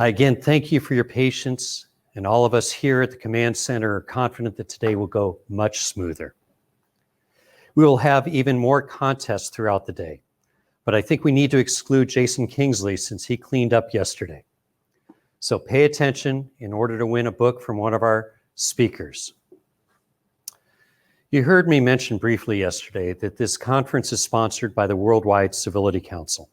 I again thank you for your patience, and all of us here at the Command Center are confident that today will go much smoother. We will have even more contests throughout the day, but I think we need to exclude Jason Kingsley since he cleaned up yesterday. So pay attention in order to win a book from one of our speakers. You heard me mention briefly yesterday that this conference is sponsored by the Worldwide Civility Council.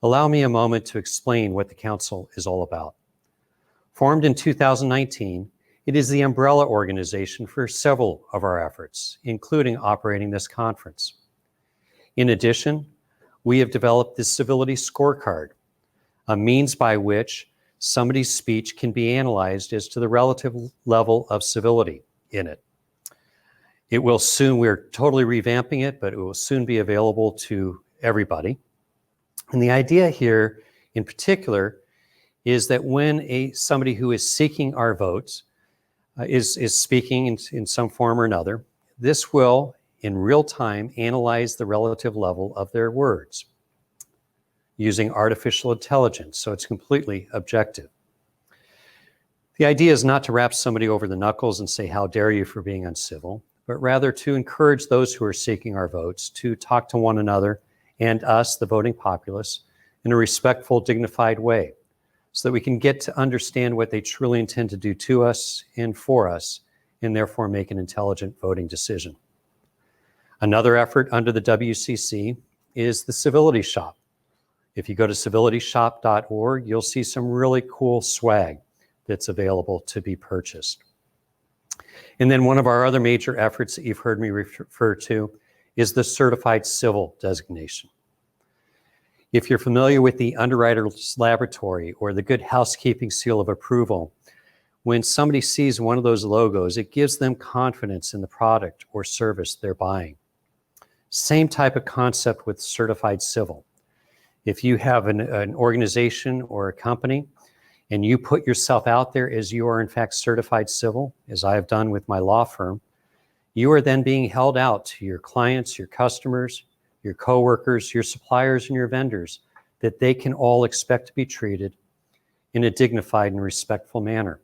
Allow me a moment to explain what the council is all about. Formed in 2019, it is the umbrella organization for several of our efforts, including operating this conference. In addition, we have developed the Civility Scorecard, a means by which somebody's speech can be analyzed as to the relative level of civility in it. It will soon, we're totally revamping it, but it will soon be available to everybody. And the idea here in particular is that when somebody who is seeking our votes is speaking in some form or another, this will in real time analyze the relative level of their words using artificial intelligence, so it's completely objective. The idea is not to rap somebody over the knuckles and say, how dare you for being uncivil, but rather to encourage those who are seeking our votes to talk to one another and us, the voting populace, in a respectful, dignified way, so that we can get to understand what they truly intend to do to us and for us, and therefore make an intelligent voting decision. Another effort under the WCC is the Civility Shop. If you go to civilityshop.org, you'll see some really cool swag that's available to be purchased. And then one of our other major efforts that you've heard me refer to is the Certified Civil designation. If you're familiar with the Underwriter's Laboratory or the Good Housekeeping Seal of Approval, when somebody sees one of those logos, it gives them confidence in the product or service they're buying. Same type of concept with Certified Civil. If you have an organization or a company and you put yourself out there as you are in fact certified civil, as I have done with my law firm, you are then being held out to your clients, your customers, your coworkers, your suppliers, and your vendors, that they can all expect to be treated in a dignified and respectful manner.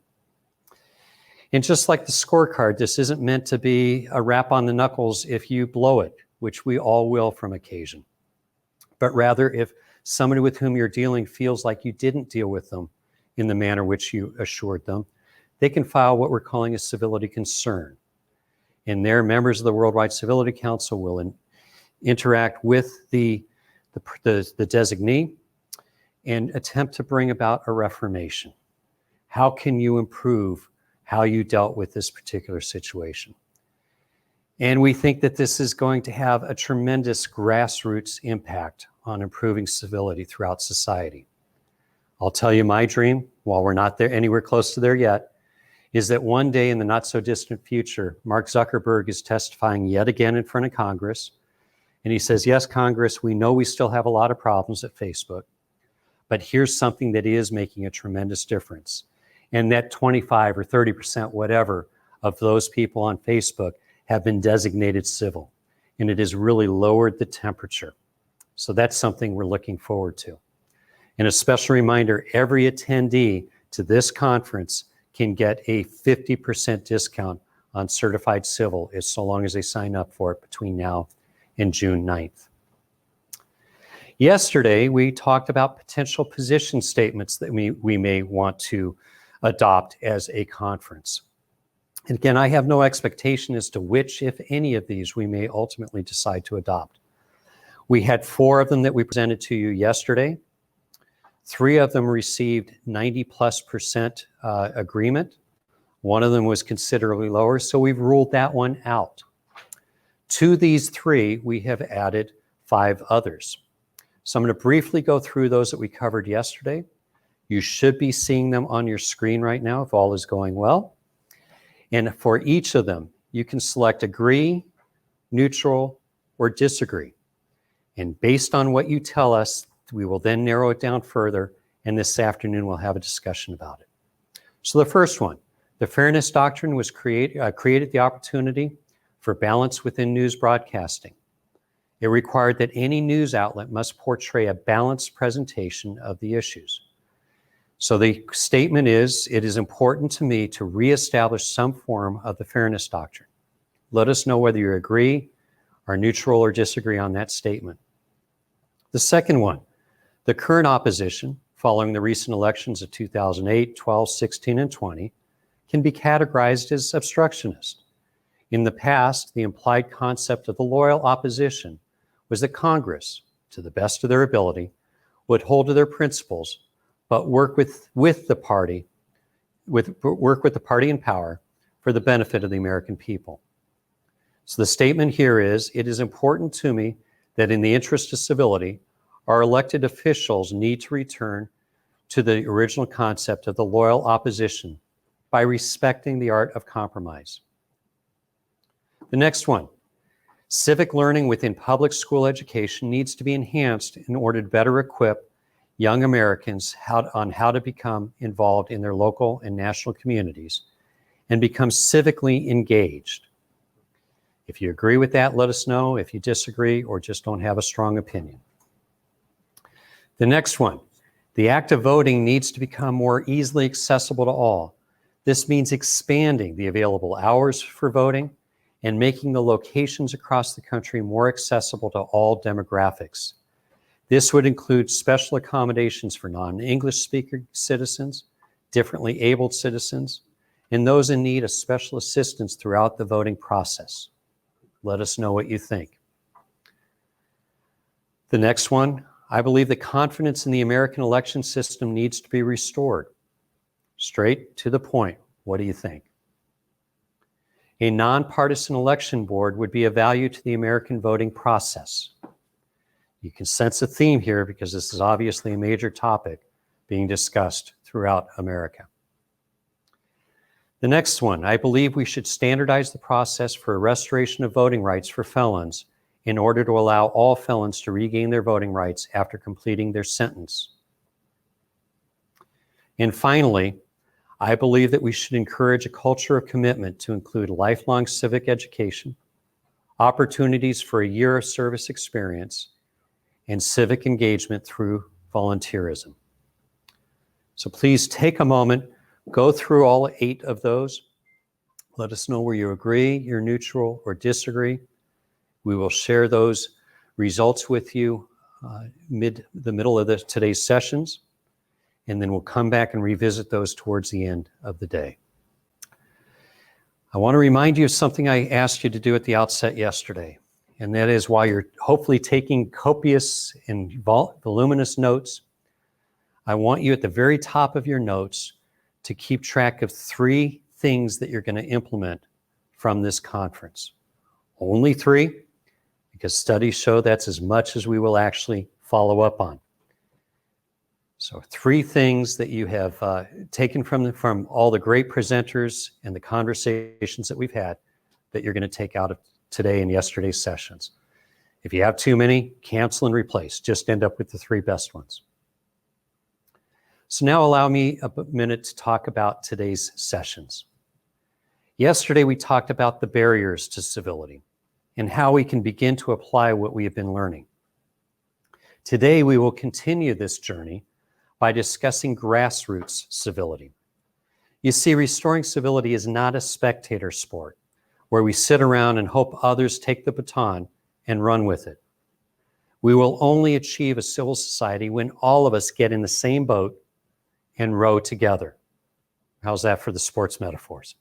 And just like the scorecard, this isn't meant to be a rap on the knuckles if you blow it, which we all will from occasion, but rather if somebody with whom you're dealing feels like you didn't deal with them in the manner which you assured them, they can file what we're calling a civility concern. And there, members of the Worldwide Civility Council will interact with the designee and attempt to bring about a reformation. How can you improve how you dealt with this particular situation? And we think that this is going to have a tremendous grassroots impact on improving civility throughout society. I'll tell you my dream, while we're not there anywhere close to there yet, is that one day in the not so distant future, Mark Zuckerberg is testifying yet again in front of Congress. And he says, yes, Congress, we know we still have a lot of problems at Facebook, but here's something that is making a tremendous difference. And that 25 or 30%, whatever, of those people on Facebook have been designated civil. And it has really lowered the temperature. So that's something we're looking forward to. And a special reminder, every attendee to this conference can get a 50% discount on certified civil, so long as they sign up for it between now and June 9th. Yesterday, we talked about potential position statements that we may want to adopt as a conference. And again, I have no expectation as to which, if any of these, we may ultimately decide to adopt. We had 4 of them that we presented to you yesterday. 3 of them received 90+% agreement. One of them was considerably lower, so we've ruled that one out. To these 3, we have added 5 others. So I'm going to briefly go through those that we covered yesterday. You should be seeing them on your screen right now if all is going well. And for each of them, you can select agree, neutral, or disagree. And based on what you tell us, we will then narrow it down further, and this afternoon we'll have a discussion about it. So the first one, the Fairness Doctrine was created the opportunity for balance within news broadcasting. It required that any news outlet must portray a balanced presentation of the issues. So the statement is, it is important to me to reestablish some form of the fairness doctrine. Let us know whether you agree, are neutral, or disagree on that statement. The second one, the current opposition, following the recent elections of 2008, 12, 16, and 20, can be categorized as obstructionist. In the past, the implied concept of the loyal opposition was that Congress, to the best of their ability, would hold to their principles, but work with the party in power for the benefit of the American people. So the statement here is, it is important to me that in the interest of civility, our elected officials need to return to the original concept of the loyal opposition by respecting the art of compromise. The next one, civic learning within public school education needs to be enhanced in order to better equip young Americans on how to become involved in their local and national communities and become civically engaged. If you agree with that, let us know. If you disagree or just don't have a strong opinion. The next one, the act of voting needs to become more easily accessible to all. This means expanding the available hours for voting and making the locations across the country more accessible to all demographics. This would include special accommodations for non-English speaker citizens, differently abled citizens, and those in need of special assistance throughout the voting process. Let us know what you think. The next one, I believe that confidence in the American election system needs to be restored. Straight to the point, what do you think? A nonpartisan election board would be of value to the American voting process. You can sense a theme here because this is obviously a major topic being discussed throughout America. The next one, I believe we should standardize the process for a restoration of voting rights for felons in order to allow all felons to regain their voting rights after completing their sentence. And finally, I believe that we should encourage a culture of commitment to include lifelong civic education, opportunities for a year of service experience, and civic engagement through volunteerism. So please take a moment, go through all 8 of those. Let us know where you agree, you're neutral, or disagree. We will share those results with you the middle of today's sessions, and then we'll come back and revisit those towards the end of the day. I want to remind you of something I asked you to do at the outset yesterday, and that is while you're hopefully taking copious and voluminous notes, I want you at the very top of your notes to keep track of 3 things that you're going to implement from this conference. Only 3, because studies show that's as much as we will actually follow up on. So 3 things that you have taken from all the great presenters and the conversations that we've had that you're going to take out of today and yesterday's sessions. If you have too many, cancel and replace. Just end up with the 3 best ones. So now allow me a minute to talk about today's sessions. Yesterday we talked about the barriers to civility and how we can begin to apply what we have been learning. Today we will continue this journey by discussing grassroots civility. You see, restoring civility is not a spectator sport where we sit around and hope others take the baton and run with it. We will only achieve a civil society when all of us get in the same boat and row together. How's that for the sports metaphors?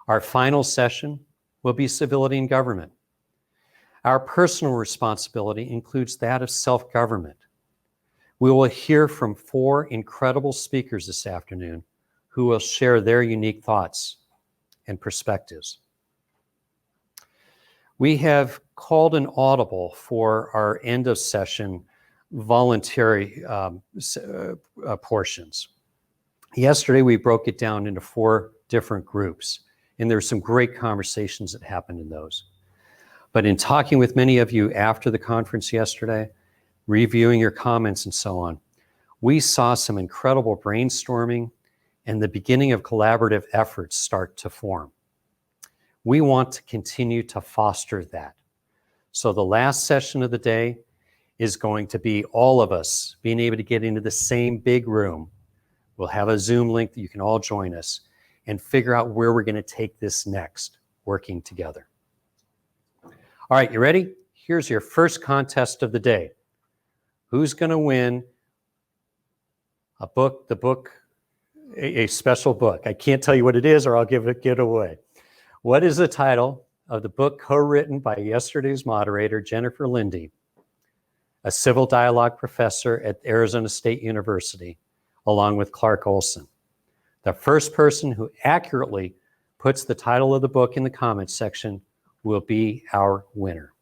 Our final session will be civility in government. Our personal responsibility includes that of self-government. We will hear from 4 incredible speakers this afternoon who will share their unique thoughts and perspectives. We have called an audible for our end of session voluntary portions. Yesterday, we broke it down into 4 different groups, and there were some great conversations that happened in those. But in talking with many of you after the conference yesterday, reviewing your comments and so on, we saw some incredible brainstorming and the beginning of collaborative efforts start to form. We want to continue to foster that. So the last session of the day is going to be all of us being able to get into the same big room. We'll have a Zoom link that you can all join us and figure out where we're going to take this next, working together. All right, you ready? Here's your first contest of the day. Who's going to win a book, a special book? I can't tell you what it is or I'll give it away. What is the title of the book co-written by yesterday's moderator, Jennifer Lindy, a civil dialogue professor at Arizona State University, along with Clark Olson? The first person who accurately puts the title of the book in the comments section will be our winner.